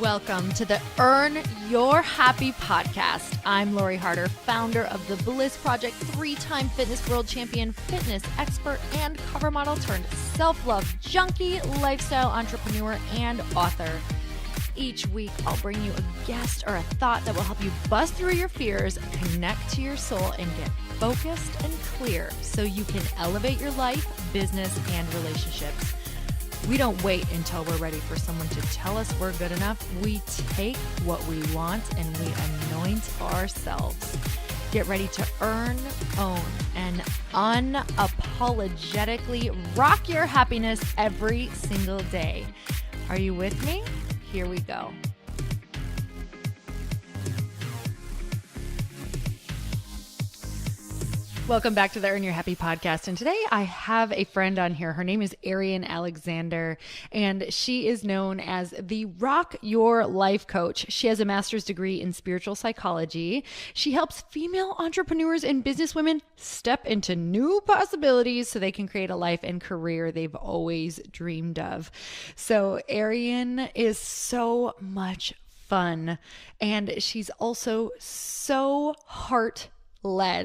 Welcome to the Earn Your Happy podcast. I'm Lori Harder, founder of the Bliss Project, 3-time fitness world champion, fitness expert, and cover model turned self-love junkie, lifestyle entrepreneur, and author. Each week, I'll bring you a guest or a thought that will help you bust through your fears, connect to your soul, and get focused and clear so you can elevate your life, business, and relationships. We don't wait until we're ready for someone to tell us we're good enough. We take what we want and we anoint ourselves. Get ready to earn, own, and unapologetically rock your happiness every single day. Are you with me? Here we go. Welcome back to the Earn Your Happy podcast. And today I have a friend on here. Her name is Arian Alexander, and she is known as the Rock Your Life Coach. She has a master's degree in spiritual psychology. She helps female entrepreneurs and businesswomen step into new possibilities so they can create a life and career they've always dreamed of. So Arian is so much fun, and she's also so heart-led.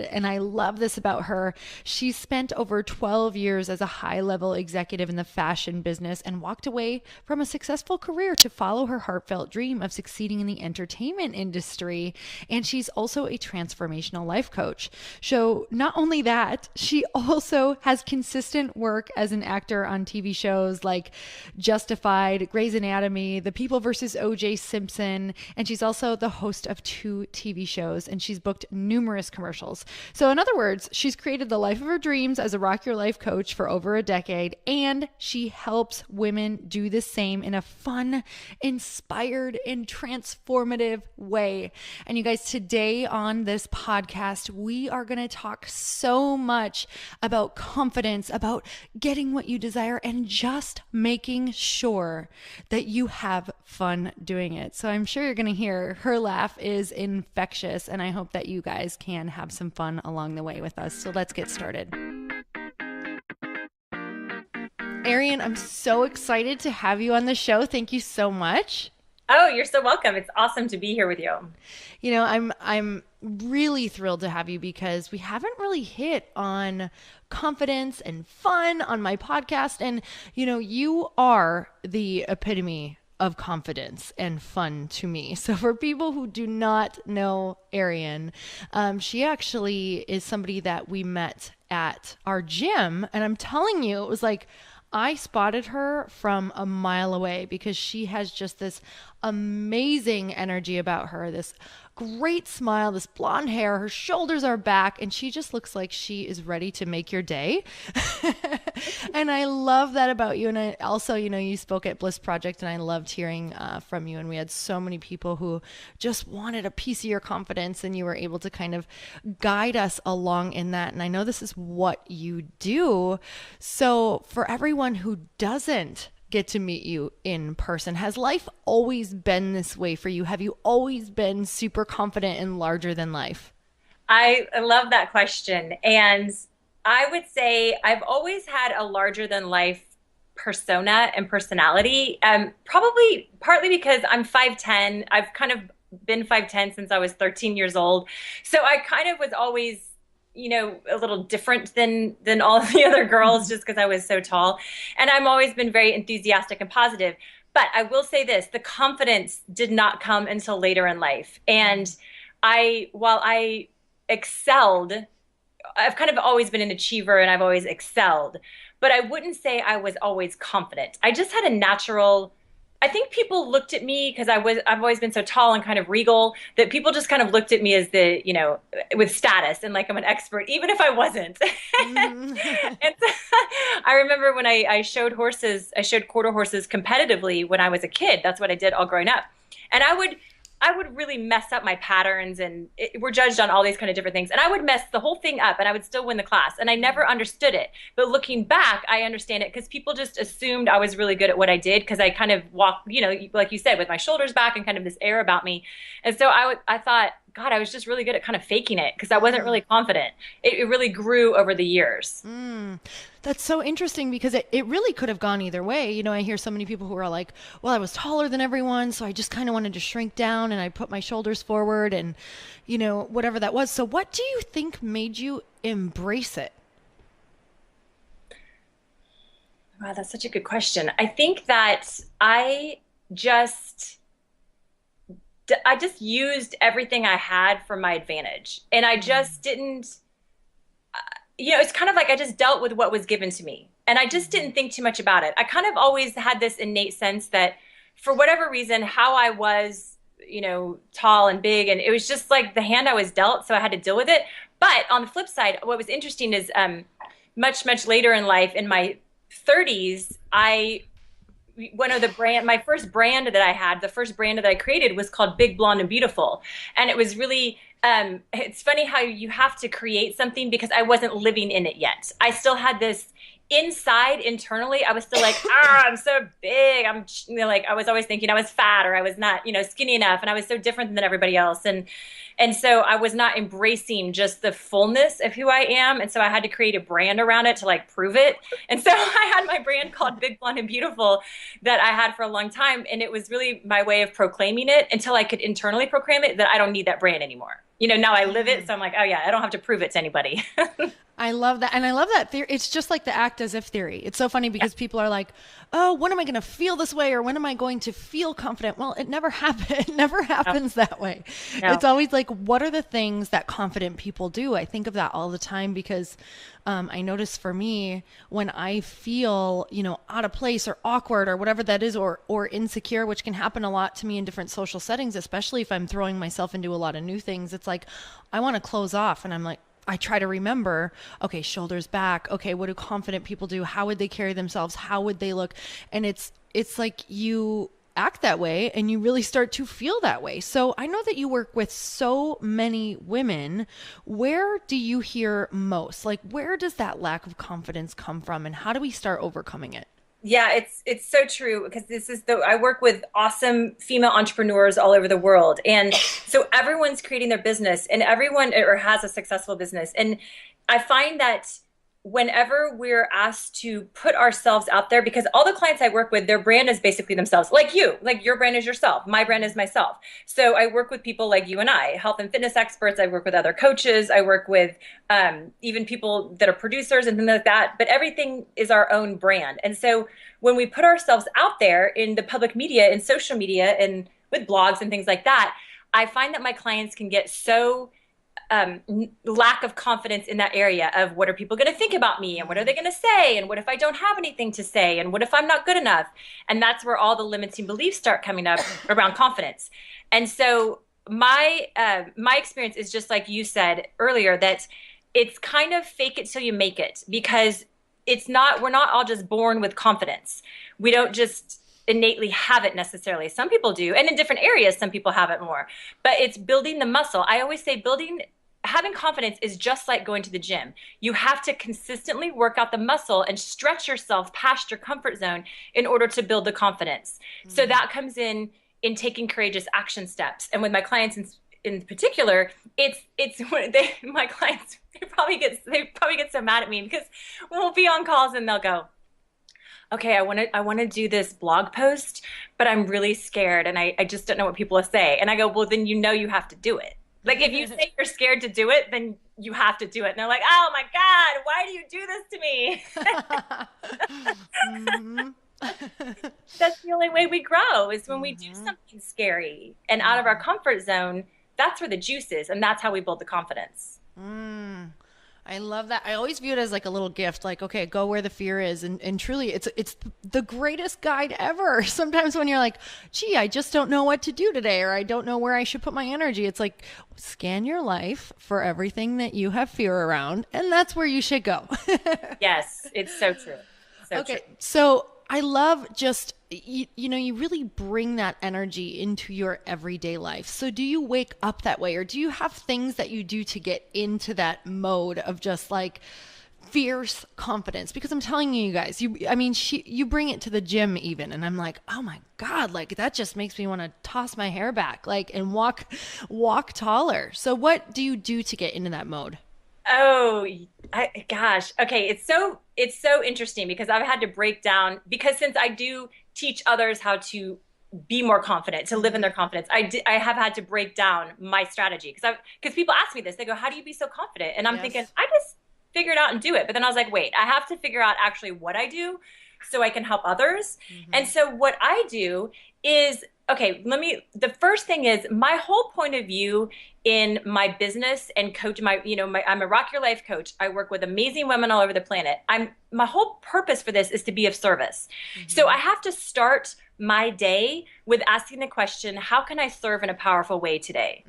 And I love this about her. She spent over 12 years as a high-level executive in the fashion business and walked away from a successful career to follow her heartfelt dream of succeeding in the entertainment industry. And she's also a transformational life coach. So not only that, she also has consistent work as an actor on TV shows like Justified, Grey's Anatomy, The People vs. O.J. Simpson, and she's also the host of 2 TV shows, and she's booked numerous commercials. So in other words, she's created the life of her dreams as a Rock Your Life coach for over a decade, and she helps women do the same in a fun, inspired, and transformative way. And you guys, today on this podcast, we are going to talk so much about confidence, about getting what you desire, and just making sure that you have fun doing it. So I'm sure you're going to hear her laugh is infectious, and I hope that you guys can have some fun along the way with us. So let's get started. Arian, I'm so excited to have you on the show. Thank you so much. Oh, you're so welcome. It's awesome to be here with you. You know, I'm really thrilled to have you because we haven't really hit on confidence and fun on my podcast. And, you know, you are the epitome of confidence and fun to me. So for people who do not know Arian, she actually is somebody that we met at our gym. And I'm telling you, it was like, I spotted her from a mile away because she has just this amazing energy about her, this great smile, this blonde hair, her shoulders are back, and she just looks like she is ready to make your day. And I love that about you. And I also, you know, you spoke at Bliss Project, and I loved hearing from you. And we had so many people who just wanted a piece of your confidence, and you were able to kind of guide us along in that. And I know this is what you do. So for everyone who doesn't get to meet you in person, has life always been this way for you? Have you always been super confident and larger than life? I love that question. And I would say I've always had a larger than life persona and personality, probably partly because I'm 5'10". I've kind of been 5'10" since I was 13 years old. So I kind of was always, you know, a little different than all of the other girls just because I was so tall. And I've always been very enthusiastic and positive. But I will say this, the confidence did not come until later in life. And while I excelled, I've kind of always been an achiever and I've always excelled, but I wouldn't say I was always confident. I just had a natural, I think people looked at me because I've always been so tall and kind of regal that people just kind of looked at me as the, you know, with status and like I'm an expert, even if I wasn't. And so, I remember when I showed quarter horses competitively when I was a kid. That's what I did all growing up. And I would really mess up my patterns, and we're judged on all these kind of different things. And I would mess the whole thing up and I would still win the class. And I never understood it. But looking back, I understand it because people just assumed I was really good at what I did because I kind of walked, you know, like you said, with my shoulders back and kind of this air about me. And so I thought God, I was just really good at kind of faking it because I wasn't really confident. It really grew over the years. That's so interesting because it really could have gone either way. You know, I hear so many people who are like, well, I was taller than everyone, so I just kind of wanted to shrink down and I put my shoulders forward and, you know, whatever that was. So what do you think made you embrace it? Wow, that's such a good question. I think that just I just used everything I had for my advantage. And I just didn't, it's kind of like I just dealt with what was given to me. And I just didn't think too much about it. I kind of always had this innate sense that for whatever reason, how I was, tall and big, and it was just like the hand I was dealt. So I had to deal with it. But on the flip side, what was interesting is much, much later in life, in my 30s, my first brand that I had, the first brand that I created was called Big Blonde and Beautiful. And it was really, it's funny how you have to create something because I wasn't living in it yet. I still had this internally, I was still like, I'm so big. I was always thinking I was fat or I was not, skinny enough. And I was so different than everybody else. And so I was not embracing just the fullness of who I am. And so I had to create a brand around it to like prove it. And so I had my brand called Big Blonde and Beautiful that I had for a long time. And it was really my way of proclaiming it until I could internally proclaim it that I don't need that brand anymore. Now I live it. So I'm like, oh yeah, I don't have to prove it to anybody. I love that. And I love that theory. It's just like the act as if theory. It's so funny because people are like, oh, when am I going to feel this way? Or when am I going to feel confident? Well, it never happens. It never happens that way. No. It's always like, what are the things that confident people do? I think of that all the time because I notice for me, when I feel, out of place or awkward or whatever that is, or insecure, which can happen a lot to me in different social settings, especially if I'm throwing myself into a lot of new things, it's like, I want to close off and I'm like, I try to remember, okay, shoulders back. Okay, what do confident people do? How would they carry themselves? How would they look? And it's like you act that way and you really start to feel that way. So I know that you work with so many women. Where do you hear most? Like, where does that lack of confidence come from and how do we start overcoming it? Yeah, it's so true because I work with awesome female entrepreneurs all over the world. And so everyone's creating their business and everyone or has a successful business. And I find that whenever we're asked to put ourselves out there, because all the clients I work with, their brand is basically themselves, like you, like your brand is yourself. My brand is myself. So I work with people like you and I, health and fitness experts. I work with other coaches. I work with even people that are producers and things like that. But everything is our own brand. And so when we put ourselves out there in the public media, in social media, and with blogs and things like that, I find that my clients can get so lack of confidence in that area of what are people going to think about me and what are they going to say and what if I don't have anything to say and what if I'm not good enough, and that's where all the limiting beliefs start coming up around confidence. And so my experience is just like you said earlier, that it's kind of fake it till you make it, because we're not all just born with confidence. We don't just innately have it necessarily. Some people do, and in different areas some people have it more, but it's building the muscle. I always say having confidence is just like going to the gym. You have to consistently work out the muscle and stretch yourself past your comfort zone in order to build the confidence. Mm-hmm. So that comes in taking courageous action steps. And with my clients in particular, it's my clients, they probably get so mad at me because we'll be on calls and they'll go, okay, I want to do this blog post, but I'm really scared and I just don't know what people will say. And I go, well, then you have to do it. Like if you say you're scared to do it, then you have to do it. And they're like, oh my God, why do you do this to me? Mm-hmm. That's the only way we grow, is when we do something scary and out of our comfort zone. That's where the juice is. And that's how we build the confidence. I love that. I always view it as like a little gift, like, okay, go where the fear is. And truly it's the greatest guide ever. Sometimes when you're like, gee, I just don't know what to do today, or I don't know where I should put my energy. It's like, scan your life for everything that you have fear around. And that's where you should go. Yes, it's so true. Okay. So I love just, you really bring that energy into your everyday life. So do you wake up that way, or do you have things that you do to get into that mode of just like fierce confidence, because I'm telling you guys, you bring it to the gym even, and I'm like, oh my God, like that just makes me want to toss my hair back, like, and walk taller. So what do you do to get into that mode? Oh, gosh. Okay, it's so interesting because I've had to break down, because since I do teach others how to be more confident, to live in their confidence, I have had to break down my strategy, because people ask me this. They go, "How do you be so confident?" And I'm thinking, I just figure it out and do it. But then I was like, wait, I have to figure out actually what I do so I can help others. And so what I do is, okay, the first thing is, my whole point of view in my business and coach, I'm a Rock Your Life coach. I work with amazing women all over the planet. My whole purpose for this is to be of service. So I have to start my day with asking the question, how can I serve in a powerful way today?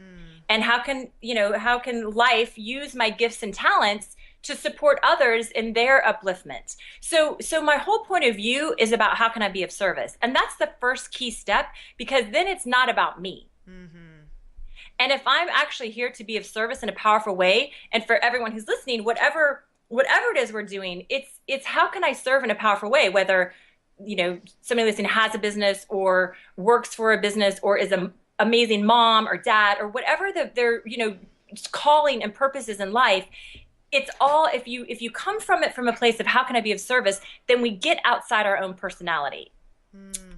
And how can life use my gifts and talents to support others in their upliftment? So my whole point of view is about how can I be of service? And that's the first key step, because then it's not about me. And if I'm actually here to be of service in a powerful way, and for everyone who's listening, whatever it is we're doing, it's how can I serve in a powerful way, whether somebody listening has a business or works for a business or is an amazing mom or dad or whatever their calling and purpose is in life. It's all, if you come from it from a place of how can I be of service, then we get outside our own personality.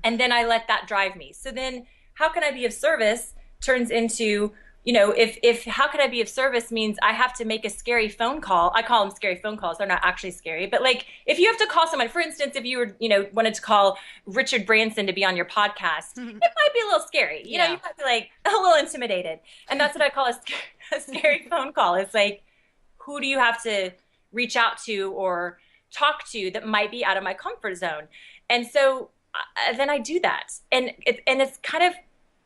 And then I let that drive me. So then how can I be of service turns into, if how can I be of service means I have to make a scary phone call. I call them scary phone calls. They're not actually scary. But like, if you have to call someone, for instance, if you were, wanted to call Richard Branson to be on your podcast, it might be a little scary. You might be like a little intimidated. And that's what I call a scary phone call. It's like, who do you have to reach out to or talk to that might be out of my comfort zone? And so then I do that. And it's kind of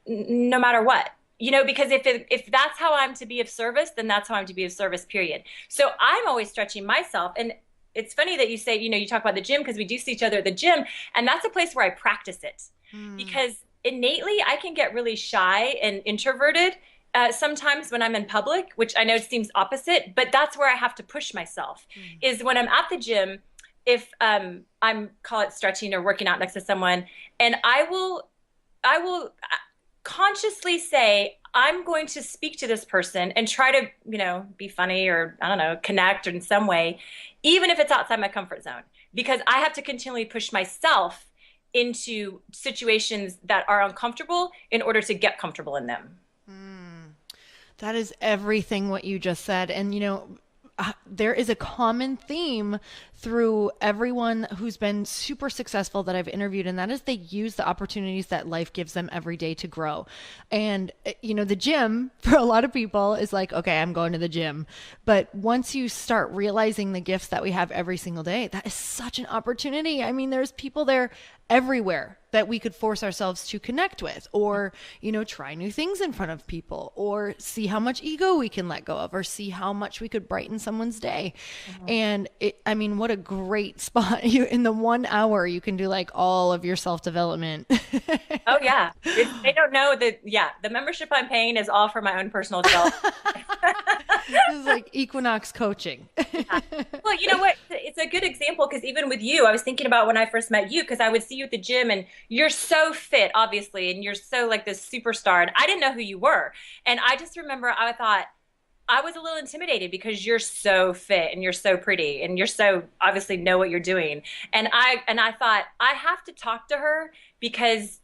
no matter what, because if that's how I'm to be of service, then that's how I'm to be of service, period. So I'm always stretching myself. And it's funny that you say, you talk about the gym, because we do see each other at the gym. And that's a place where I practice it, because innately I can get really shy and introverted sometimes when I'm in public, which I know seems opposite, but that's where I have to push myself, is when I'm at the gym. If I'm call it stretching or working out next to someone, and I will consciously say, I'm going to speak to this person and try to, be funny or, I don't know, connect in some way, even if it's outside my comfort zone, because I have to continually push myself into situations that are uncomfortable in order to get comfortable in them. That is everything what you just said. And, there is a common theme through everyone who's been super successful that I've interviewed, and that is they use the opportunities that life gives them every day to grow. And, the gym for a lot of people is like, okay, I'm going to the gym. But once you start realizing the gifts that we have every single day, that is such an opportunity. I mean, there's people there everywhere that we could force ourselves to connect with, or, try new things in front of people, or see how much ego we can let go of, or see how much we could brighten someone's day. And what a great spot. In the 1 hour, you can do like all of your self-development. Oh yeah. If they don't know that, the membership I'm paying is all for my own personal self. This is like Equinox coaching. Yeah. Well, you know what? It's a good example, because even with you, I was thinking about when I first met you, because I would see you at the gym and you're so fit, obviously, and you're so like this superstar, and I didn't know who you were. And I just remember I thought I was a little intimidated, because you're so fit and you're so pretty and you're so obviously know what you're doing. And I thought I have to talk to her because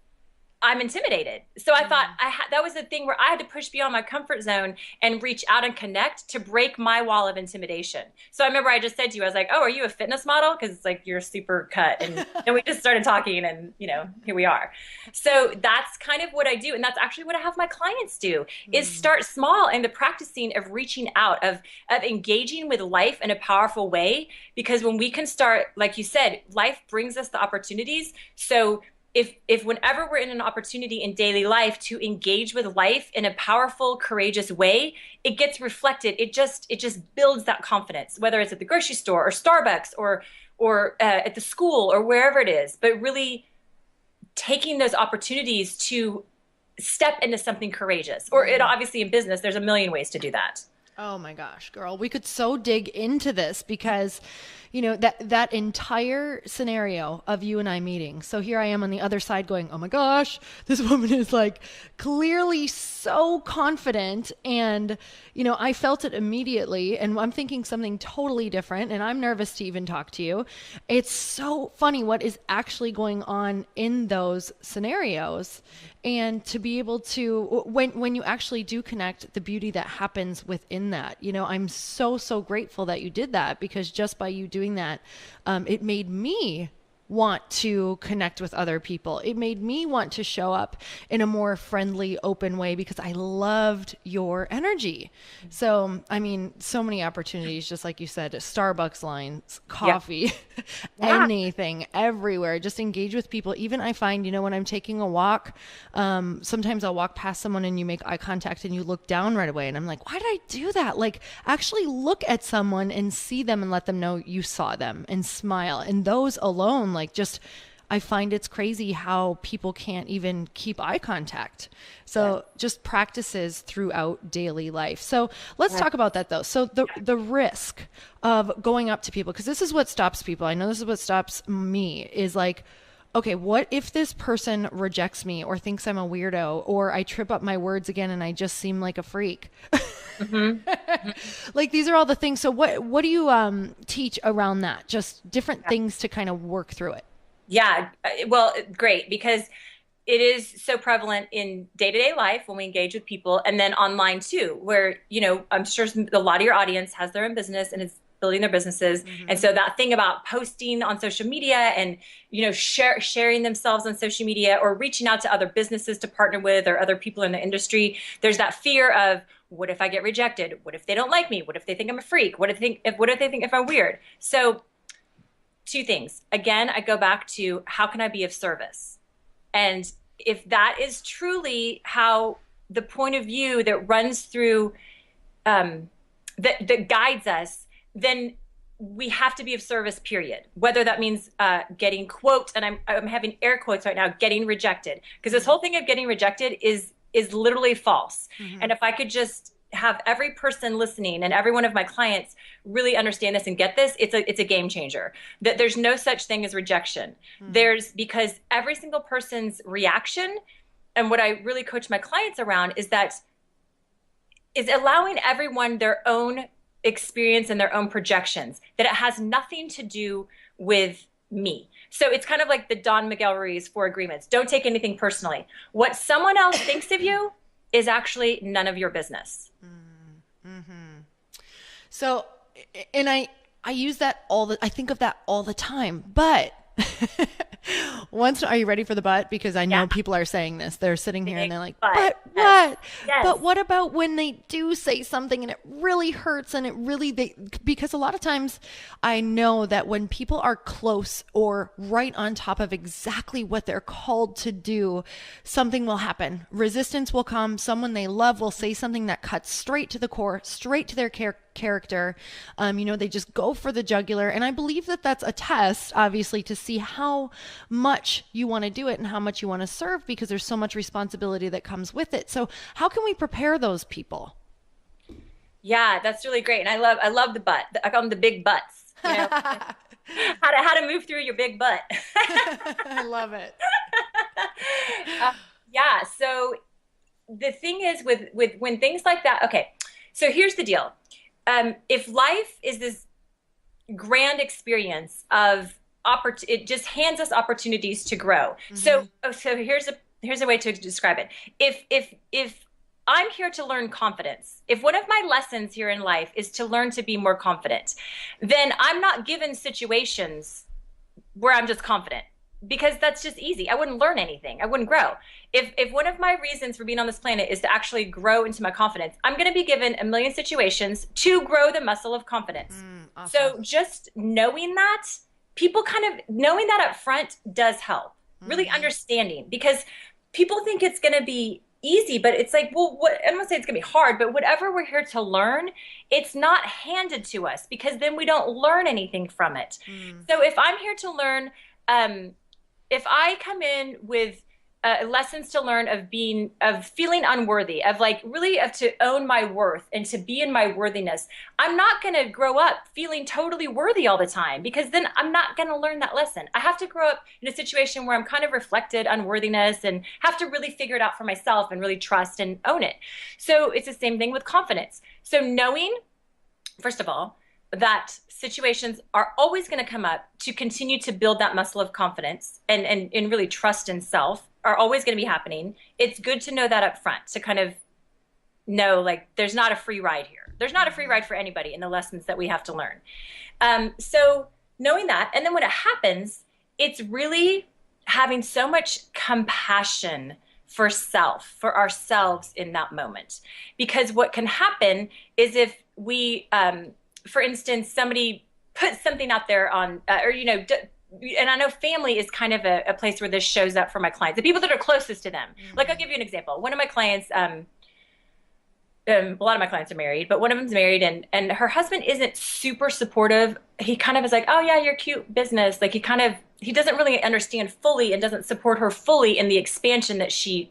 I'm intimidated. So I thought that was the thing where I had to push beyond my comfort zone and reach out and connect to break my wall of intimidation. So I remember I just said to you, I was like, oh, are you a fitness model? Because it's like, you're super cut. And we just started talking, and, here we are. So that's kind of what I do. And that's actually what I have my clients do, is start small in the practicing of reaching out, of engaging with life in a powerful way. Because when we can start, like you said, life brings us the opportunities. So if whenever we're in an opportunity in daily life to engage with life in a powerful, courageous way, it gets reflected. It just builds that confidence, whether it's at the grocery store or Starbucks or at the school or wherever it is. But really taking those opportunities to step into something courageous, or it obviously in business, there's a million ways to do that. Oh my gosh, girl, we could so dig into this because, that entire scenario of you and I meeting. So here I am on the other side going, "Oh my gosh, this woman is like clearly so confident." And, I felt it immediately, and I'm thinking something totally different, and I'm nervous to even talk to you. It's so funny what is actually going on in those scenarios, and to be able to, when you actually do connect, the beauty that happens within that. I'm so grateful that you did that, because just by you doing that, it made me want to connect with other people. It made me want to show up in a more friendly, open way, because I loved your energy. So, I mean, so many opportunities, just like you said, Starbucks lines, coffee, anything, everywhere. Just engage with people. Even I find, when I'm taking a walk, sometimes I'll walk past someone and you make eye contact and you look down right away. And I'm like, why did I do that? Like, actually look at someone and see them and let them know you saw them and smile. And those alone, like, just, I find it's crazy how people can't even keep eye contact. So just practices throughout daily life. So let's talk about that though. So the risk of going up to people, because this is what stops people. I know this is what stops me, is like, okay, what if this person rejects me or thinks I'm a weirdo, or I trip up my words again and I just seem like a freak? Like, these are all the things. So what do you teach around that? Just different things to kind of work through it. Yeah, well, great, because it is so prevalent in day-to-day life when we engage with people, and then online too, where, I'm sure a lot of your audience has their own business and is building their businesses. And so that thing about posting on social media and, sharing themselves on social media, or reaching out to other businesses to partner with, or other people in the industry, there's that fear of, what if I get rejected? What if they don't like me? What if they think I'm a freak? What if they think if I'm weird? So two things. Again, I go back to, how can I be of service? And if that is truly how the point of view that runs through, that guides us, then we have to be of service, period. Whether that means getting quotes, and I'm having air quotes right now, getting rejected, because this whole thing of getting rejected is literally false. And if I could just have every person listening and every one of my clients really understand this and get this, it's a game changer. That there's no such thing as rejection. Because every single person's reaction, and what I really coach my clients around is allowing everyone their own experience and their own projections, that it has nothing to do with me. So it's kind of like the Don Miguel Ruiz 4 agreements. Don't take anything personally. What someone else thinks of you is actually none of your business. So, and I use that I think of that all the time, but are you ready for the but? Because I know people are saying this. They're sitting here and they're like, but what? Yes. But what about when they do say something and it really hurts, and because a lot of times I know that when people are close or right on top of exactly what they're called to do, something will happen. Resistance will come. Someone they love will say something that cuts straight to the core, straight to their character. They just go for the jugular. And I believe that that's a test, obviously, to see how much you want to do it and how much you want to serve, because there's so much responsibility that comes with it. So how can we prepare those people? Yeah, that's really great. And I love the butt. I call them the big butts. How to move through your big butt. I love it. Yeah. So the thing is with when things like that, okay. So here's the deal. If life is this grand experience of it just hands us opportunities to grow. So here's a way to describe it. If I'm here to learn confidence, if one of my lessons here in life is to learn to be more confident, then I'm not given situations where I'm just confident, because that's just easy. I wouldn't learn anything. I wouldn't grow. If one of my reasons for being on this planet is to actually grow into my confidence, I'm going to be given a million situations to grow the muscle of confidence. Awesome. So just knowing that, people knowing that up front does help. Really understanding, because people think it's going to be easy, but it's like, well, I don't want to say it's going to be hard, but whatever we're here to learn, it's not handed to us, because then we don't learn anything from it. So if I'm here to learn, if I come in with lessons to learn of feeling unworthy, of like really of to own my worth and to be in my worthiness. I'm not going to grow up feeling totally worthy all the time, because then I'm not going to learn that lesson. I have to grow up in a situation where I'm kind of reflected unworthiness and have to really figure it out for myself and really trust and own it. So it's the same thing with confidence. So knowing, first of all, that situations are always going to come up to continue to build that muscle of confidence and really trust in self are always going to be happening. It's good to know that up front, to kind of know, like, there's not a free ride here. There's not a free ride for anybody in the lessons that we have to learn. So knowing that, and then when it happens, it's really having so much compassion for self, for ourselves in that moment. Because what can happen is if we, for instance, somebody puts something out there on, or, you know, and I know family is kind of a place where this shows up for my clients, the people that are closest to them. Mm-hmm. Like, I'll give you an example. One of my clients, a lot of my clients are married, but one of them's married, and her husband isn't super supportive. He kind of is like, oh yeah, you're cute business. Like, he doesn't really understand fully and doesn't support her fully in the expansion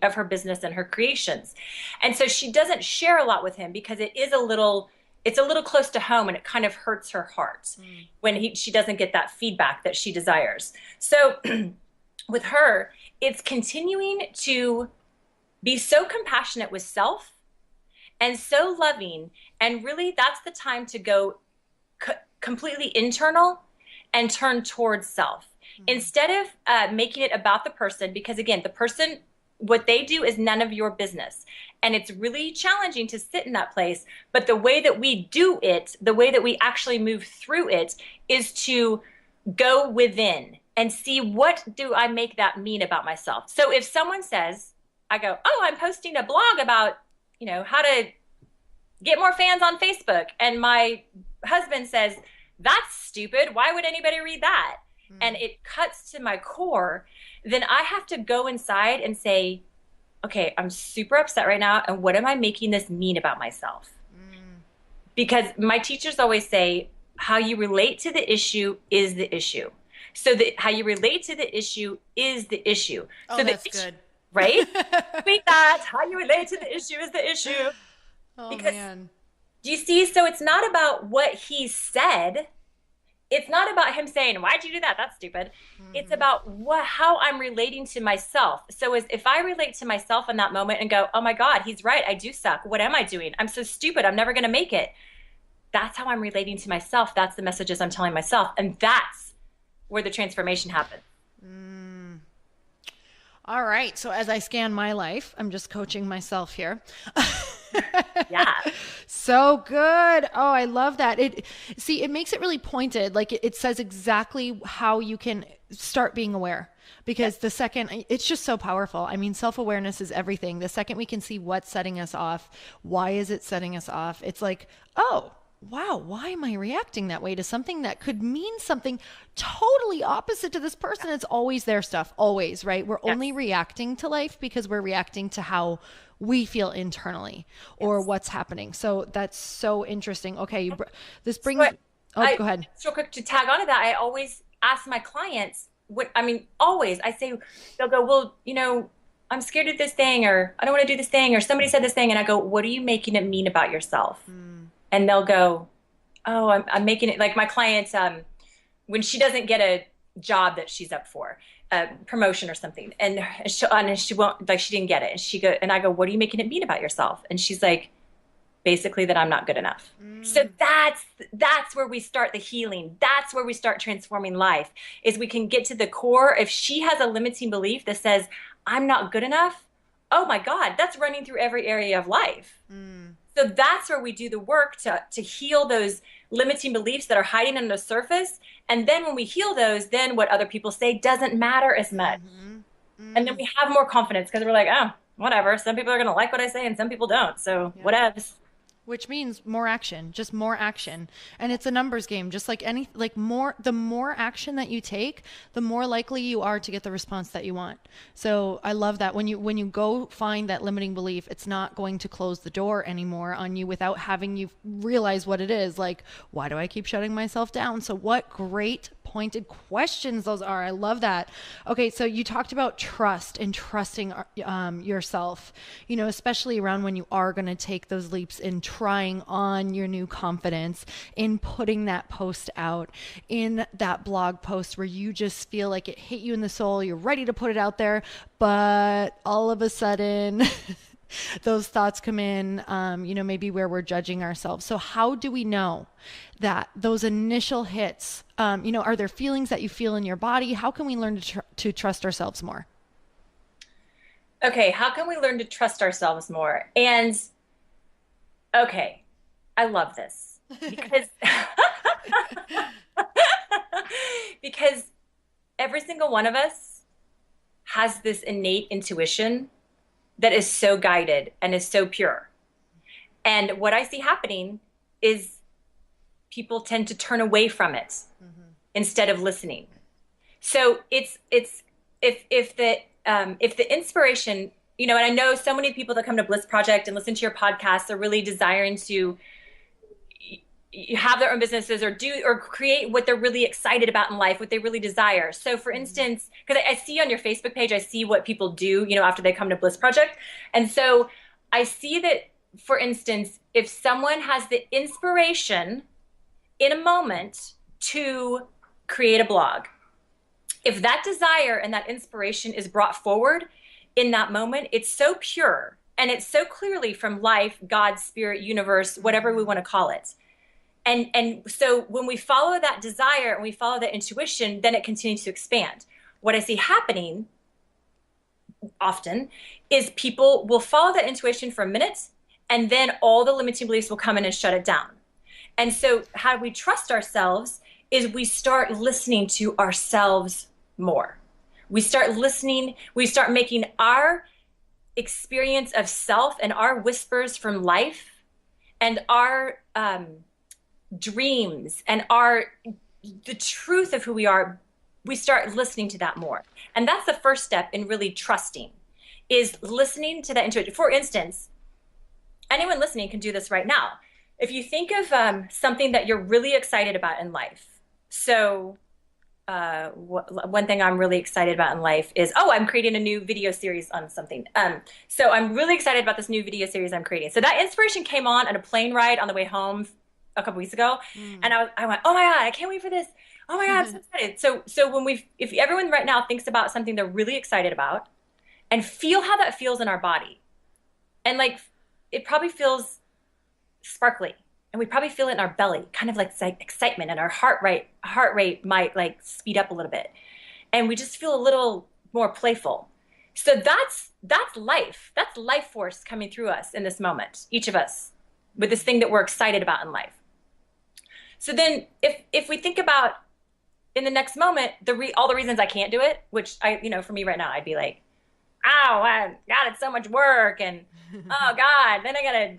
of her business and her creations. And so she doesn't share a lot with him because it's a little close to home, and it kind of hurts her heart when she doesn't get that feedback that she desires. So with her, it's continuing to be so compassionate with self and so loving. And really, that's the time to go completely internal and turn towards self. Instead of making it about the person, because again, the person, what they do is none of your business. And it's really challenging to sit in that place. But the way that we do it, the way that we actually move through it, is to go within and see, what do I make that mean about myself? So if someone says, I go, oh, I'm posting a blog about, you know, how to get more fans on Facebook. And my husband says, that's stupid. Why would anybody read that? And it cuts to my core. Then I have to go inside and say, okay, I'm super upset right now. And what am I making this mean about myself? Because my teachers always say, how you relate to the issue is the issue. So how you relate to the issue is the issue. Oh, so that's good. Right? Repeat that. How you relate to the issue is the issue. Oh, because, man. Do you see? So it's not about what he said. It's not about him saying, why'd you do that? That's stupid. It's about how I'm relating to myself. So if I relate to myself in that moment and go, oh my God, he's right. I do suck. What am I doing? I'm so stupid. I'm never going to make it. That's how I'm relating to myself. That's the messages I'm telling myself. And that's where the transformation happens. All right. So as I scan my life, I'm just coaching myself here. Yeah. So good. Oh, I love that. It makes it really pointed. Like it says exactly how you can start being aware, because the second, it's just so powerful. I mean, self-awareness is everything. The second we can see what's setting us off, why is it setting us off? It's like, oh, wow, why am I reacting that way to something that could mean something totally opposite to this person? It's always their stuff, always, right? We're only reacting to life because we're reacting to how we feel internally or what's happening. So that's so interesting. Okay, this brings... go ahead. Real quick, to tag onto that, I always ask my clients, always, I say, they'll go, well, you know, I'm scared of this thing, or I don't want to do this thing, or somebody said this thing. And I go, what are you making it mean about yourself? And they'll go, oh, I'm making it, like my clients, when she doesn't get a job that she's up for, a promotion or something, and she won't, like, she didn't get it. And I go, what are you making it mean about yourself? And she's like, basically that I'm not good enough. So that's where we start the healing. That's where we start transforming life, is we can get to the core. If she has a limiting belief that says, I'm not good enough, oh my God, that's running through every area of life. So that's where we do the work to heal those limiting beliefs that are hiding under the surface. And then when we heal those, then what other people say doesn't matter as much. And then we have more confidence, because we're like, oh, whatever. Some people are going to like what I say and some people don't. So whatever. Which means more action, just more action. And it's a numbers game, just like the more action that you take, the more likely you are to get the response that you want. So I love that when you go find that limiting belief, it's not going to close the door anymore on you without having you realize what it is. Like, why do I keep shutting myself down? So what great pointed questions those are. I love that. Okay, so you talked about trust and trusting yourself, you know, especially around when you are going to take those leaps in trying on your new confidence, in putting that post out, in that blog post where you just feel like it hit you in the soul, you're ready to put it out there, but all of a sudden those thoughts come in, you know, maybe where we're judging ourselves. So how do we know that those initial hits, you know, are there feelings that you feel in your body? How can we learn to trust ourselves more? Okay, how can we learn to trust ourselves more? And okay, I love this because because every single one of us has this innate intuition that is so guided and is so pure. And what I see happening is people tend to turn away from it instead of listening. So it's if the inspiration, you know, and I know so many people that come to Bliss Project and listen to your podcast are really desiring to have their own businesses or do or create what they're really excited about in life, what they really desire. So for instance, because I see on your Facebook page, I see what people do, you know, after they come to Bliss Project. And so I see that, for instance, if someone has the inspiration in a moment to create a blog, if that desire and that inspiration is brought forward in that moment, it's so pure and it's so clearly from life, God, spirit, universe, whatever we want to call it. And so when we follow that desire and we follow that intuition, then it continues to expand. What I see happening often is people will follow that intuition for a minute, and then all the limiting beliefs will come in and shut it down. And so how we trust ourselves is we start listening to ourselves more. We start listening, we start making our experience of self and our whispers from life and our dreams and the truth of who we are, we start listening to that more. And that's the first step in really trusting, is listening to that intuition. For instance, anyone listening can do this right now. If you think of something that you're really excited about in life. So one thing I'm really excited about in life is, I'm creating a new video series on something. So I'm really excited about this new video series I'm creating. So that inspiration came on a plane ride on the way home a couple weeks ago. And I went, oh my God, I can't wait for this. Oh my God, I'm so excited. So if everyone right now thinks about something they're really excited about and feel how that feels in our body, and like, it probably feels sparkly and we probably feel it in our belly, kind of like excitement, and our heart rate might like speed up a little bit. And we just feel a little more playful. So that's life. That's life force coming through us in this moment, each of us, with this thing that we're excited about in life. So then if we think about in the next moment, all the reasons I can't do it, which for me right now, I'd be like, oh, God, it's so much work. And oh God, then I got to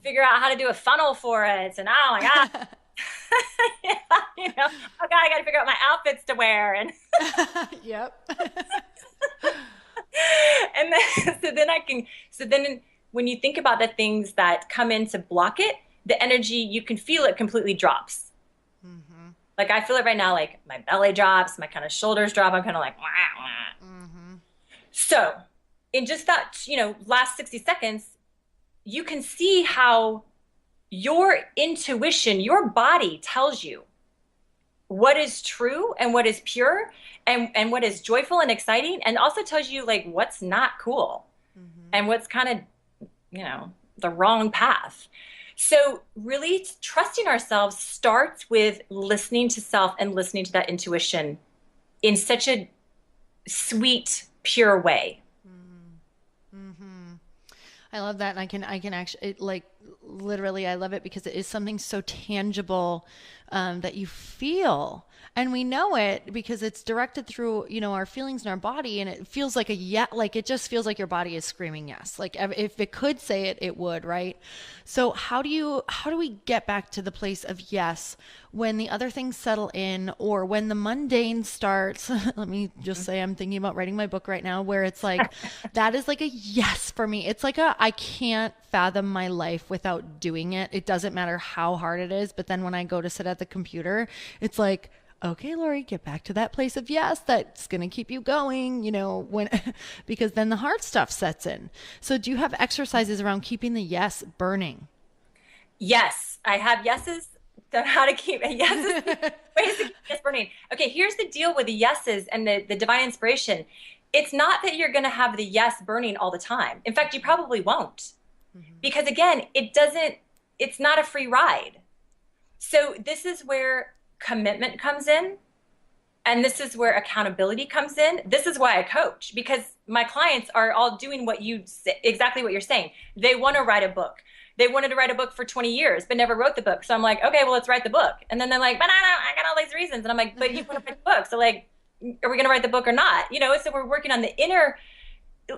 figure out how to do a funnel for it. And oh my God, oh God, I got to figure out my outfits to wear. And yep. And then, when you think about the things that come in to block it, the energy, you can feel it completely drops. Mm-hmm. Like I feel it right now, like my belly drops, my kind of shoulders drop. I'm kind of like, wah, wah. Mm-hmm. So in just that, last 60 seconds, you can see how your intuition, your body tells you what is true and what is pure and what is joyful and exciting, and also tells you like what's not cool and what's kind of, the wrong path. So really trusting ourselves starts with listening to self and listening to that intuition in such a sweet, pure way. Mm-hmm. I love that. And I can actually, literally, I love it because it is something so tangible that you feel. And we know it because it's directed through, our feelings in our body. And it feels like it just feels like your body is screaming yes. Like if it could say it, it would, right? So how do we get back to the place of yes when the other things settle in, or when the mundane starts? Let me just say, I'm thinking about writing my book right now, where it's like, that is like a yes for me. It's like I can't fathom my life without doing it. It doesn't matter how hard it is. But then when I go to sit at the computer, it's like, okay, Lori, get back to that place of yes that's going to keep you going, when because then the hard stuff sets in. So do you have exercises around keeping the yes burning? Yes, I have yeses on how to keep yeses, ways to keep yes burning. Okay, here's the deal with the yeses and the divine inspiration. It's not that you're going to have the yes burning all the time. In fact, you probably won't. Because again, it's not a free ride. So this is where commitment comes in. And this is where accountability comes in. This is why I coach, because my clients are all doing exactly what you're saying. They want to write a book. They wanted to write a book for 20 years, but never wrote the book. So I'm like, okay, well, let's write the book. And then they're like, but I got all these reasons. And I'm like, but you want to write the book. So like, are we going to write the book or not? So we're working on the inner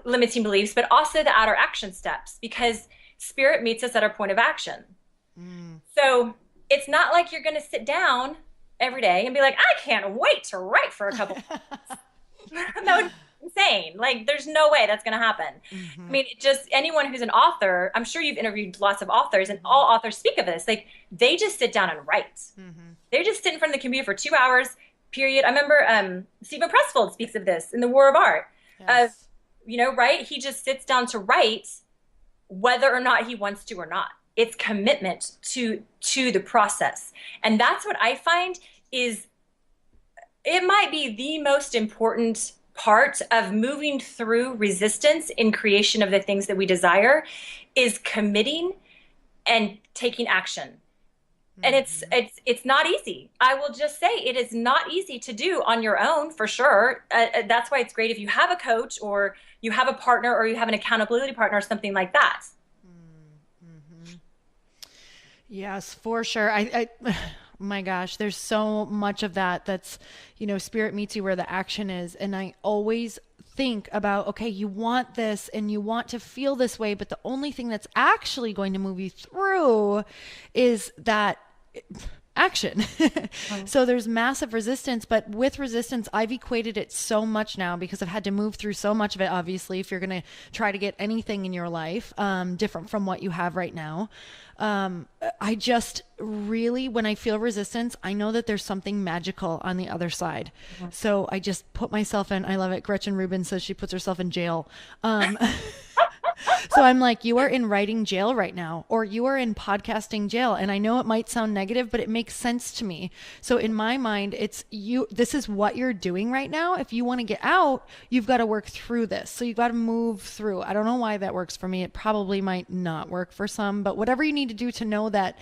limiting beliefs, but also the outer action steps, because spirit meets us at our point of action. So it's not like you're going to sit down every day and be like, I can't wait to write for a couple that would be insane. Like, there's no way that's going to happen. I mean, just anyone who's an author, I'm sure you've interviewed lots of authors, and all authors speak of this. Like, they just sit down and write. They just sit in front of the computer for 2 hours, period. I remember Stephen Pressfield speaks of this in The War of Art. Yes. Right? He just sits down to write whether or not he wants to or not. It's commitment to the process. And that's what I find is, it might be the most important part of moving through resistance in creation of the things that we desire, is committing and taking action. And it's not easy. I will just say it is not easy to do on your own, for sure. That's why it's great if you have a coach, or you have a partner, or you have an accountability partner, or something like that. Yes, for sure. I my gosh, there's so much of that's, spirit meets you where the action is. And I always think about, okay, you want this and you want to feel this way, but the only thing that's actually going to move you through is that action. So there's massive resistance, but with resistance, I've equated it so much now, because I've had to move through so much of it. Obviously, if you're going to try to get anything in your life, different from what you have right now, I just really, when I feel resistance, I know that there's something magical on the other side. So I just put myself in, I love it. Gretchen Rubin says she puts herself in jail. So I'm like, you are in writing jail right now, or you are in podcasting jail. And I know it might sound negative, but it makes sense to me. So in my mind, this is what you're doing right now. If you want to get out, you've got to work through this. So you've got to move through. I don't know why that works for me. It probably might not work for some, but whatever you need to do to know that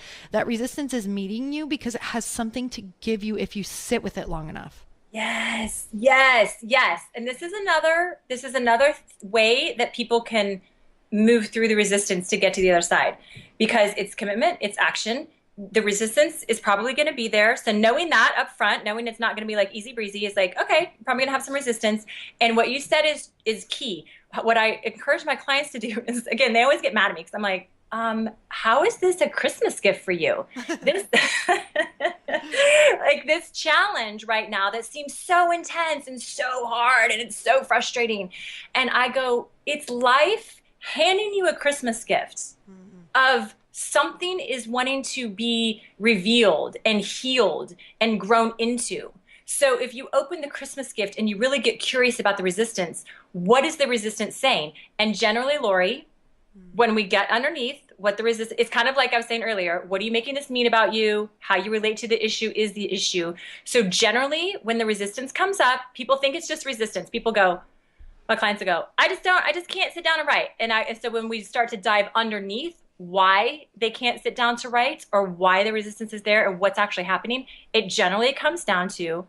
resistance is meeting you, because it has something to give you if you sit with it long enough. Yes. And this is another way that people can move through the resistance to get to the other side, because it's commitment, it's action. The resistance is probably going to be there. So knowing that up front, knowing it's not going to be like easy breezy, is like, okay, I'm probably going to have some resistance. And what you said is key. What I encourage my clients to do is, again, they always get mad at me because I'm like, how is this a Christmas gift for you? This, like this challenge right now that seems so intense and so hard and it's so frustrating. And I go, it's life handing you a Christmas gift of something is wanting to be revealed and healed and grown into. So if you open the Christmas gift and you really get curious about the resistance, what is the resistance saying? And generally, Lori, when we get underneath what the resistance, it's kind of like I was saying earlier, what are you making this mean about you? How you relate to the issue is the issue. So generally, when the resistance comes up, people think it's just resistance. People go, my clients will go, I just can't sit down and write. And so when we start to dive underneath why they can't sit down to write, or why the resistance is there, or what's actually happening, it generally comes down to,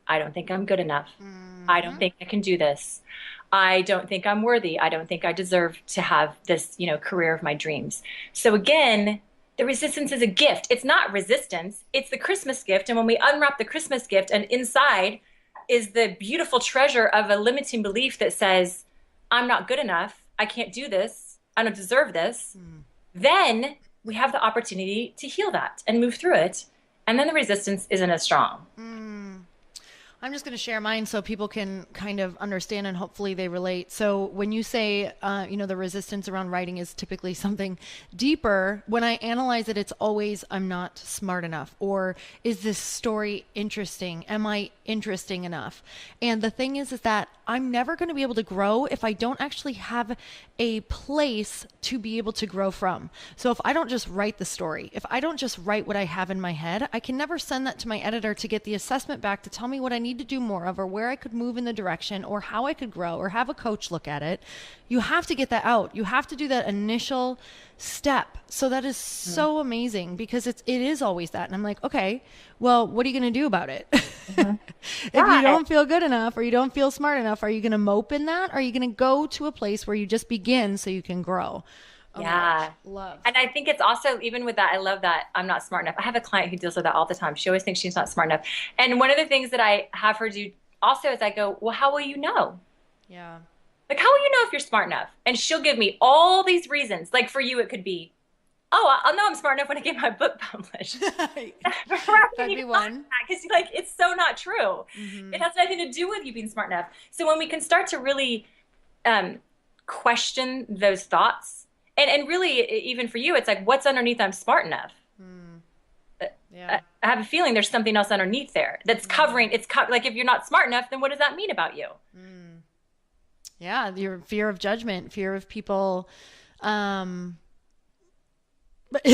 I don't think I'm good enough. I don't think I can do this. I don't think I'm worthy. I don't think I deserve to have this, career of my dreams. So again, the resistance is a gift. It's not resistance. It's the Christmas gift. And when we unwrap the Christmas gift, and inside is the beautiful treasure of a limiting belief that says, I'm not good enough. I can't do this. I don't deserve this. Then we have the opportunity to heal that and move through it. And then the resistance isn't as strong. I'm just going to share mine so people can kind of understand and hopefully they relate. So when you say, the resistance around writing is typically something deeper, when I analyze it, it's always, I'm not smart enough, or is this story interesting? Am I interesting enough? And the thing is that I'm never going to be able to grow if I don't actually have a place to be able to grow from. So if I don't just write the story, if I don't just write what I have in my head, I can never send that to my editor to get the assessment back to tell me what I need to do more of, or where I could move in the direction, or how I could grow, or have a coach look at it. You have to get that out. You have to do that initial step. So that is so amazing, because it is always that. And I'm like, okay, well, what are you going to do about it? Mm-hmm. If you don't feel good enough, or you don't feel smart enough, are you going to mope in that? Or are you going to go to a place where you just begin so you can grow? Oh yeah. Love. And I think it's also, even with that, I love that I'm not smart enough. I have a client who deals with that all the time. She always thinks she's not smart enough. And one of the things that I have her do also is I go, well, how will you know? Yeah. Like, how will you know if you're smart enough? And she'll give me all these reasons. Like, for you, it could be, oh, I'll know I'm smart enough when I get my book published. That'd be one. Because like, it's so not true. Mm-hmm. It has nothing to do with you being smart enough. So when we can start to really question those thoughts, and really, even for you, it's like, what's underneath I'm smart enough? Yeah. I have a feeling there's something else underneath there that's covering, like, if you're not smart enough, then what does that mean about you? Yeah, your fear of judgment, fear of people, but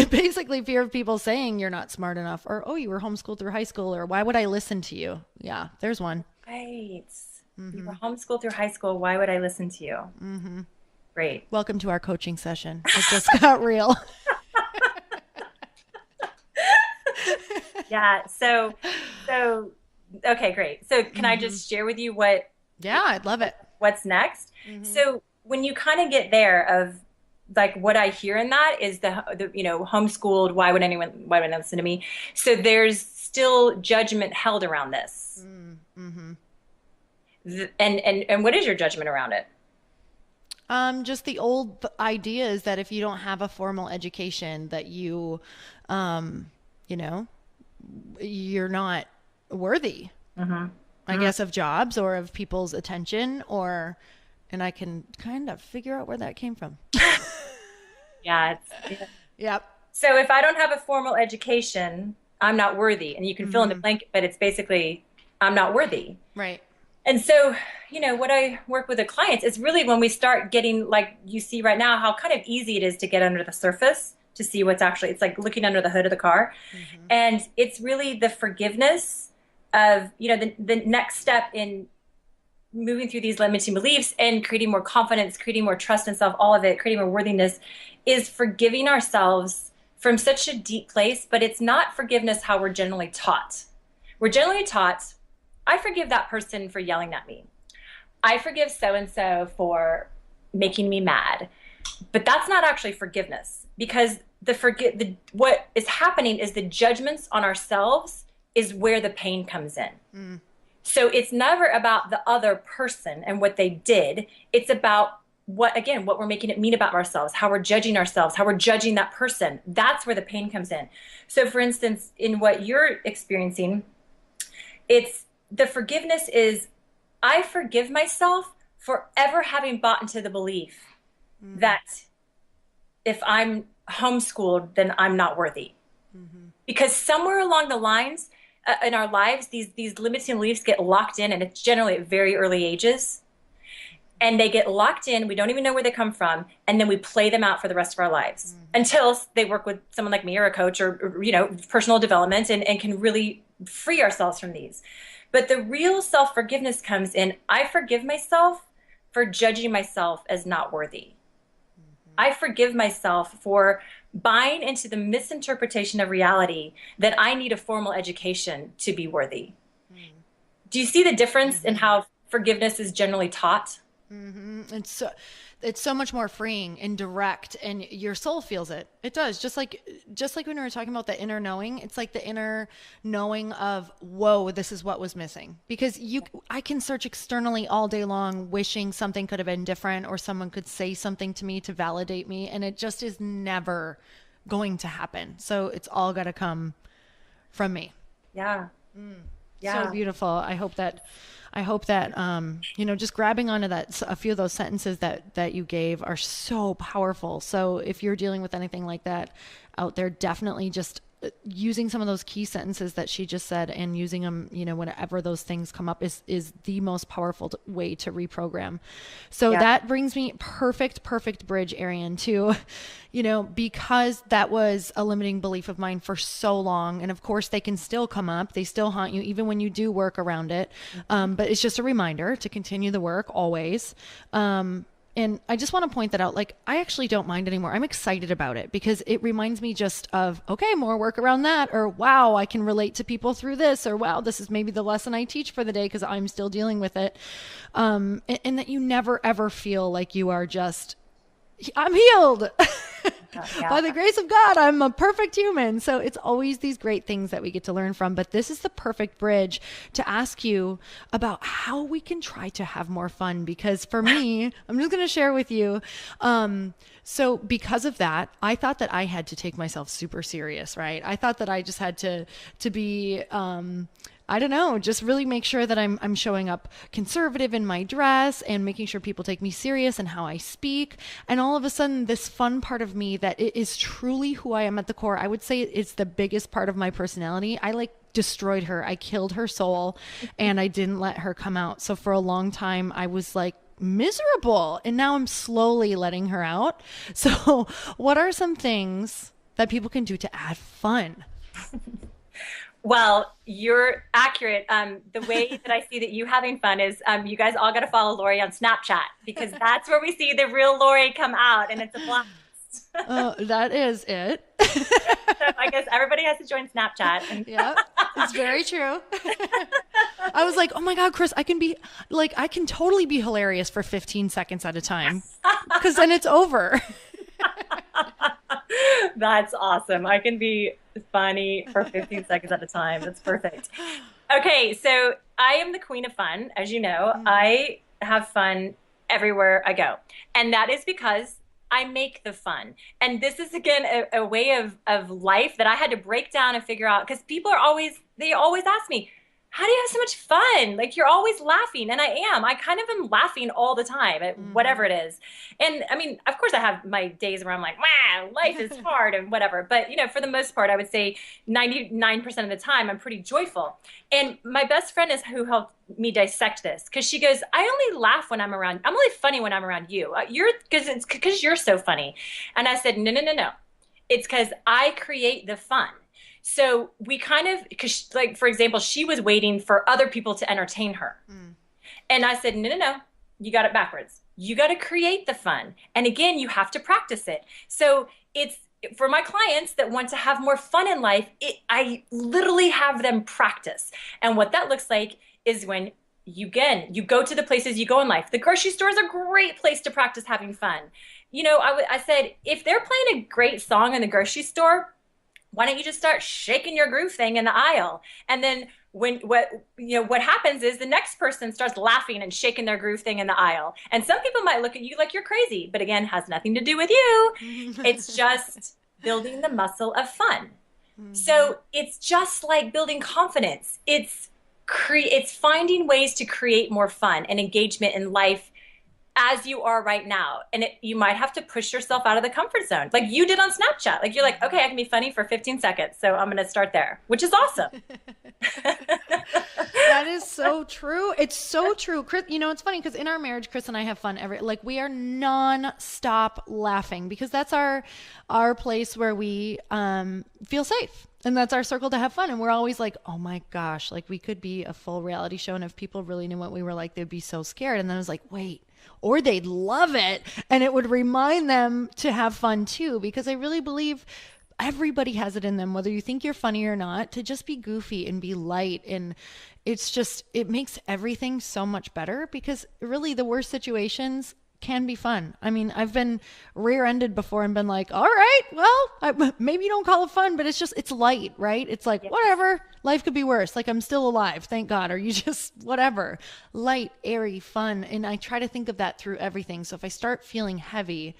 basically fear of people saying you're not smart enough, or, oh, you were homeschooled through high school, or why would I listen to you? Yeah, there's one. Right. You were homeschooled through high school. Why would I listen to you? Mm-hmm. Great. Welcome to our coaching session. It just got real. Yeah. So, okay, great. So can I just share with you what? Yeah, I'd love it. What's next? Mm-hmm. So when you kind of get there of like, what I hear in that is the homeschooled, why would anyone listen to me? So there's still judgment held around this. Mm-hmm. And what is your judgment around it? Just the old idea is that if you don't have a formal education, that you're not worthy, I guess, of jobs or of people's attention, and I can kind of figure out where that came from. Yeah. Yep. So if I don't have a formal education, I'm not worthy. And you can fill in the blank, but it's basically, I'm not worthy. Right. And so, what I work with the clients is really when we start getting, like you see right now, how kind of easy it is to get under the surface to see what's actually, it's like looking under the hood of the car. Mm-hmm. And it's really the forgiveness of, the next step in moving through these limiting beliefs and creating more confidence, creating more trust in self, all of it, creating more worthiness, is forgiving ourselves from such a deep place. But it's not forgiveness how we're generally taught. We're generally taught, I forgive that person for yelling at me. I forgive so-and-so for making me mad. But that's not actually forgiveness, because what is happening is the judgments on ourselves is where the pain comes in. Mm. So it's never about the other person and what they did. It's about what we're making it mean about ourselves, how we're judging ourselves, how we're judging that person. That's where the pain comes in. So for instance, in what you're experiencing, it's the forgiveness is, I forgive myself for ever having bought into the belief that if I'm homeschooled, then I'm not worthy. Mm-hmm. Because somewhere along the lines in our lives, these limiting beliefs get locked in, and it's generally at very early ages. And they get locked in. We don't even know where they come from. And then we play them out for the rest of our lives until they work with someone like me or a coach or personal development and can really free ourselves from these. But the real self-forgiveness comes in, I forgive myself for judging myself as not worthy. I forgive myself for buying into the misinterpretation of reality that I need a formal education to be worthy. Do you see the difference in how forgiveness is generally taught? It's so much more freeing and direct, and your soul feels it. It does. Just like when we were talking about the inner knowing, it's like the inner knowing of, whoa, this is what was missing. Because I can search externally all day long, wishing something could have been different, or someone could say something to me to validate me. And it just is never going to happen. So it's all got to come from me. Yeah. So beautiful. I hope that just grabbing onto that, a few of those sentences that you gave are so powerful. So if you're dealing with anything like that out there, definitely just using some of those key sentences that she just said and using them, whenever those things come up is the most powerful way to reprogram. So that brings me perfect bridge, Arian, to, because that was a limiting belief of mine for so long. And of course they can still come up. They still haunt you, even when you do work around it. But it's just a reminder to continue the work always. And I just want to point that out. Like, I actually don't mind anymore. I'm excited about it because it reminds me just of, okay, more work around that, or wow, I can relate to people through this, or wow, this is maybe the lesson I teach for the day because I'm still dealing with it. And that you never, ever feel like you are just, I'm healed. By the grace of God, I'm a perfect human. So it's always these great things that we get to learn from. But this is the perfect bridge to ask you about how we can try to have more fun. Because for me, I'm just going to share with you. So because of that, I thought that I had to take myself super serious, right? I thought that I just had to be, I don't know, just really make sure that I'm showing up conservative in my dress and making sure people take me serious and how I speak. And all of a sudden, this fun part of me that is truly who I am at the core, I would say it's the biggest part of my personality. I destroyed her. I killed her soul and I didn't let her come out. So for a long time, I was miserable, and now I'm slowly letting her out. So what are some things that people can do to add fun? Well, you're accurate. The way that I see that you having fun is you guys all got to follow Lori on Snapchat because that's where we see the real Lori come out, and it's a blast. Oh, that is it. So I guess everybody has to join Snapchat. Yeah, it's very true. I was like, oh my God, Chris, I can totally be hilarious for 15 seconds at a time because then it's over. That's awesome. I can be funny for 15 seconds at a time. That's perfect. Okay, so I am the queen of fun, as you know. I have fun everywhere I go. And that is because I make the fun. And this is, again, a way of life that I had to break down and figure out, because people they always ask me, how do you have so much fun? Like, you're always laughing. And I am. I kind of am laughing all the time at whatever it is. And I mean, of course I have my days where I'm like, wow, life is hard and whatever. But, for the most part, I would say 99% of the time, I'm pretty joyful. And my best friend is who helped me dissect this, because she goes, I only laugh when I'm only funny when I'm around you. It's because you're so funny. And I said, no. It's because I create the fun. So we because for example, she was waiting for other people to entertain her. And I said, no, you got it backwards. You got to create the fun. And again, you have to practice it. So it's for my clients that want to have more fun in life, I literally have them practice. And what that looks like is when you go to the places you go in life. The grocery store is a great place to practice having fun. I said, if they're playing a great song in the grocery store, why don't you just start shaking your groove thing in the aisle? And then what happens is the next person starts laughing and shaking their groove thing in the aisle. And some people might look at you like you're crazy, but again, has nothing to do with you. It's just building the muscle of fun. So it's just like building confidence. It's finding ways to create more fun and engagement in life as you are right now. And you might have to push yourself out of the comfort zone, like you did on Snapchat. Like, you're like, okay, I can be funny for 15 seconds. So I'm going to start there, which is awesome. That is so true. It's so true. Chris, it's funny because in our marriage, Chris and I have fun we are non-stop laughing because that's our place where we feel safe. And that's our circle to have fun. And we're always like, oh my gosh, like we could be a full reality show. And if people really knew what we were like, they'd be so scared. And then I was like, wait, or they'd love it. And it would remind them to have fun too, because I really believe everybody has it in them, whether you think you're funny or not, to just be goofy and be light. And it makes everything so much better because really the worst situations can be fun. I mean, I've been rear-ended before and been like, all right, well, maybe you don't call it fun, but it's light, right? It's like, whatever, life could be worse. Like, I'm still alive, thank God. Or you just, whatever, light, airy, fun. And I try to think of that through everything. So if I start feeling heavy,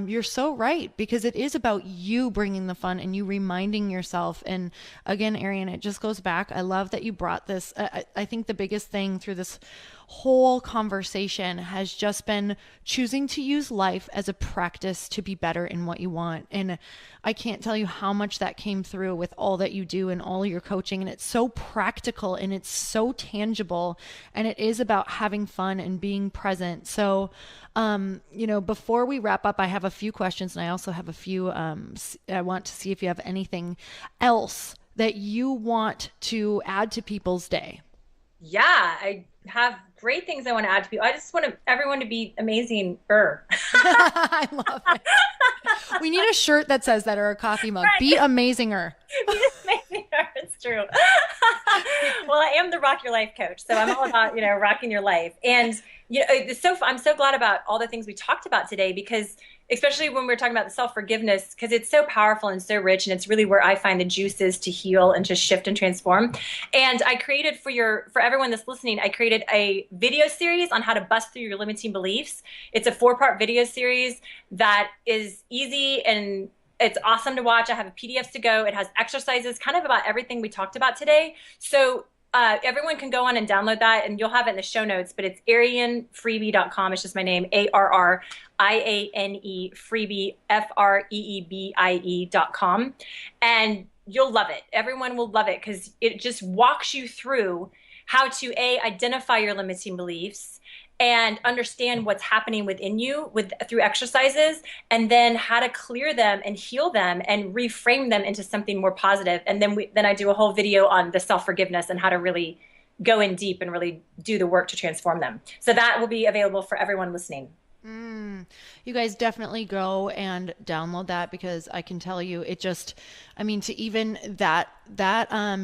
You're so right, because it is about you bringing the fun and you reminding yourself. And again, Arian, it just goes back. I love that you brought this. I think the biggest thing through this whole conversation has just been choosing to use life as a practice to be better in what you want. And I can't tell you how much that came through with all that you do and all your coaching. And it's so practical and it's so tangible. And it is about having fun and being present. So, before we wrap up, I have a few questions, and I also have a few, I want to see if you have anything else that you want to add to people's day. Yeah, I have great things I want to add to people. I just want everyone to be amazing. I love it. We need a shirt that says that, or a coffee mug. Right. Be amazinger. Be amazinger. It's true. Well, I am the Rock Your Life coach, so I'm all about, rocking your life. And I'm so glad about all the things we talked about today, because especially when we're talking about the self-forgiveness, because it's so powerful and so rich, and it's really where I find the juices to heal and to shift and transform. And I created for everyone that's listening, I created a video series on how to bust through your limiting beliefs. It's a 4-part video series that is easy and it's awesome to watch. I have PDFs to go. It has exercises, kind of about everything we talked about today. So everyone can go on and download that, and you'll have it in the show notes, but it's ArianFreebie.com. It's just my name, ARRIANE Freebie, FREEBIE.com. And you'll love it. Everyone will love it, because it just walks you through how to identify your limiting beliefs and understand what's happening within you through exercises, and then how to clear them and heal them and reframe them into something more positive. And then I do a whole video on the self-forgiveness and how to really go in deep and really do the work to transform them. So that will be available for everyone listening. You guys definitely go and download that, because I can tell you to even that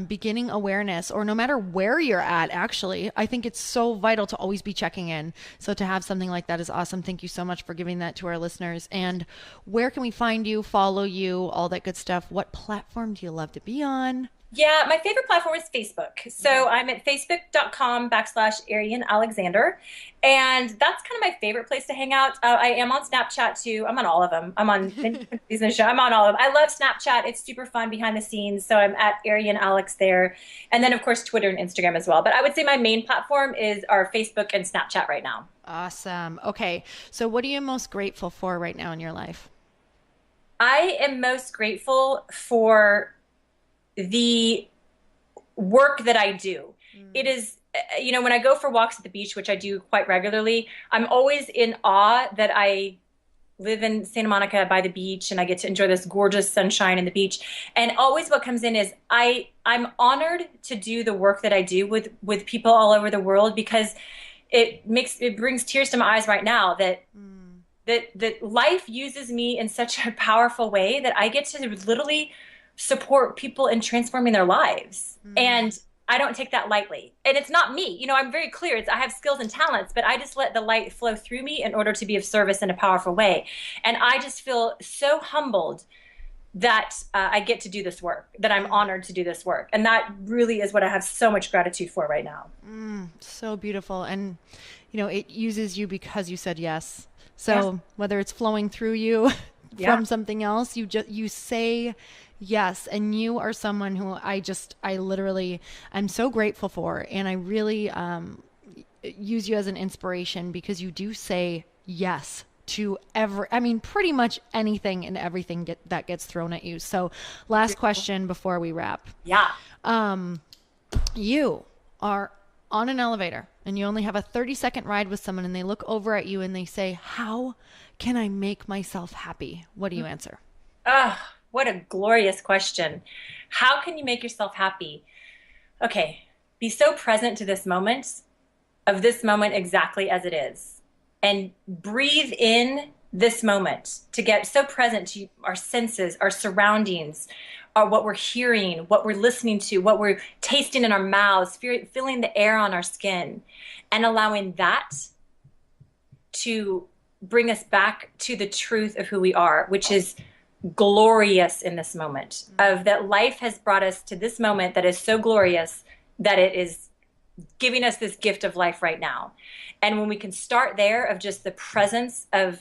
beginning awareness, or no matter where you're at, actually, I think it's so vital to always be checking in. So to have something like that is awesome. Thank you so much for giving that to our listeners. And where can we find you, follow you, all that good stuff? What platform do you love to be on? Yeah, my favorite platform is Facebook. So I'm at facebook.com/Arian Alexander. And that's kind of my favorite place to hang out. I am on Snapchat too. I'm on all of them. I'm on Business Show. I'm on all of them. I love Snapchat. It's super fun behind the scenes. So I'm at Arian Alex there. And then, of course, Twitter and Instagram as well. But I would say my main platform is our Facebook and Snapchat right now. Awesome. Okay. So what are you most grateful for right now in your life? I am most grateful for the work that I do. It is, when I go for walks at the beach, which I do quite regularly, I'm always in awe that I live in Santa Monica by the beach and I get to enjoy this gorgeous sunshine in the beach. And always what comes in is I'm honored to do the work that I do with people all over the world, because it brings tears to my eyes right now that life uses me in such a powerful way that I get to literally support people in transforming their lives. And I don't take that lightly. And it's not me. I'm very clear. I have skills and talents, but I just let the light flow through me in order to be of service in a powerful way. And I just feel so humbled that I get to do this work, that I'm honored to do this work. And that really is what I have so much gratitude for right now. So beautiful. And, it uses you because you said yes. So whether it's flowing through you from something else, you say yes. And you are someone who I'm so grateful for. And I really use you as an inspiration, because you do say yes to pretty much anything and everything that gets thrown at you. So last question before we wrap. Yeah. You are on an elevator and you only have a 30-second ride with someone, and they look over at you and they say, "How can I make myself happy?" What do you answer? What a glorious question. How can you make yourself happy? Okay, be so present to this moment exactly as it is. And breathe in this moment, to get so present to our senses, our surroundings, what we're hearing, what we're listening to, what we're tasting in our mouths, feeling the air on our skin, and allowing that to bring us back to the truth of who we are, which is glorious in this moment, of that life has brought us to this moment that is so glorious that it is giving us this gift of life right now. And when we can start there, of just the presence of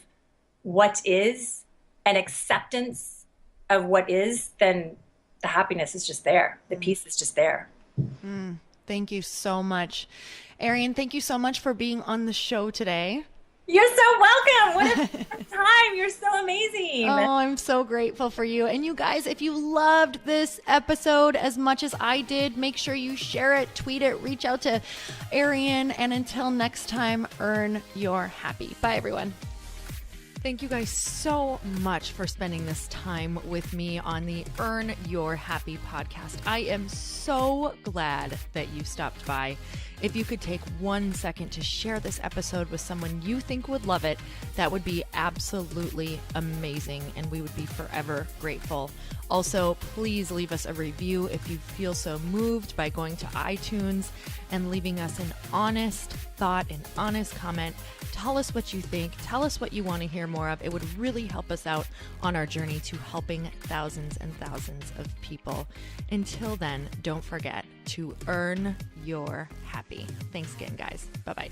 what is and acceptance of what is, then the happiness is just there. The peace is just there. Thank you so much. Ariane, thank you so much for being on the show today. You're so welcome. What a fun time. You're so amazing. Oh, I'm so grateful for you. And you guys, if you loved this episode as much as I did, make sure you share it, tweet it, reach out to Ariane. And until next time, earn your happy. Bye, everyone. Thank you guys so much for spending this time with me on the Earn Your Happy podcast. I am so glad that you stopped by. If you could take 1 second to share this episode with someone you think would love it, that would be absolutely amazing, and we would be forever grateful. Also, please leave us a review if you feel so moved by going to iTunes and leaving us an honest thought, an honest comment. Tell us what you think. Tell us what you want to hear more of. It would really help us out on our journey to helping thousands and thousands of people. Until then, don't forget to earn your happy. Thanks again, guys. Bye-bye.